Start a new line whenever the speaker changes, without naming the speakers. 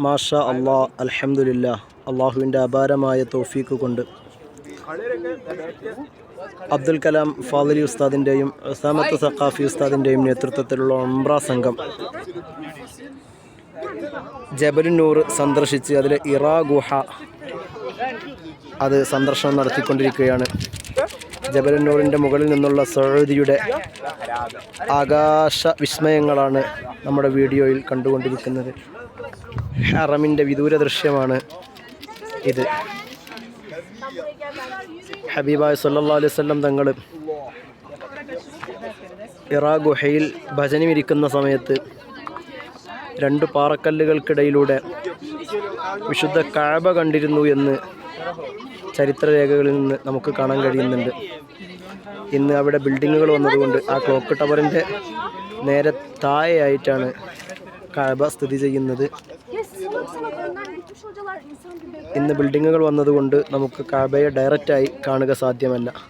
മാഷാ അള്ളാ അൽഹംദുലില്ലാ. അള്ളാഹുവിൻ്റെ അപാരമായ തൗഫീക്ക് കൊണ്ട് അബ്ദുൽ കലാം ഫാദിലി ഉസ്താദിൻ്റെയും ഉസാമത്ത് സഖാഫി ഉസ്താദിൻ്റെയും നേതൃത്വത്തിലുള്ള ഉംറ സംഘം ജബലുന്നൂർ സന്ദർശിച്ച് അതിലെ ഇറാ ഗുഹ അത് സന്ദർശനം നടത്തിക്കൊണ്ടിരിക്കുകയാണ്. ജബലുന്നൂറിൻ്റെ മുകളിൽ നിന്നുള്ള സൗദിയുടെ ആകാശ വിസ്മയങ്ങളാണ് നമ്മുടെ വീഡിയോയിൽ കണ്ടുകൊണ്ടിരിക്കുന്നത്. ഹറമിൻ്റെ വിദൂര ദൃശ്യമാണ് ഇത്. ഹബീബായ സല്ലല്ലാഹു അലൈഹി വസല്ലം തങ്ങൾ ഇറാ ഗുഹയിൽ ഭജനമിരിക്കുന്ന സമയത്ത് രണ്ട് പാറക്കല്ലുകൾക്കിടയിലൂടെ വിശുദ്ധ കഅബ കണ്ടിരുന്നു എന്ന് ചരിത്രരേഖകളിൽ നിന്ന് നമുക്ക് കാണാൻ കഴിയുന്നുണ്ട്. ഇന്ന് അവിടെ ബിൽഡിങ്ങുകൾ വന്നതുകൊണ്ട് ആ ക്ലോക്ക് ടവറിൻ്റെ നേരെ താഴെയായിട്ടാണ് കഅബ സ്ഥിതി ചെയ്യുന്നത്. ഇന്ന് ബിൽഡിങ്ങുകൾ വന്നതുകൊണ്ട് നമുക്ക് കഅബയെ ഡയറക്റ്റായി കാണുക സാധ്യമല്ല.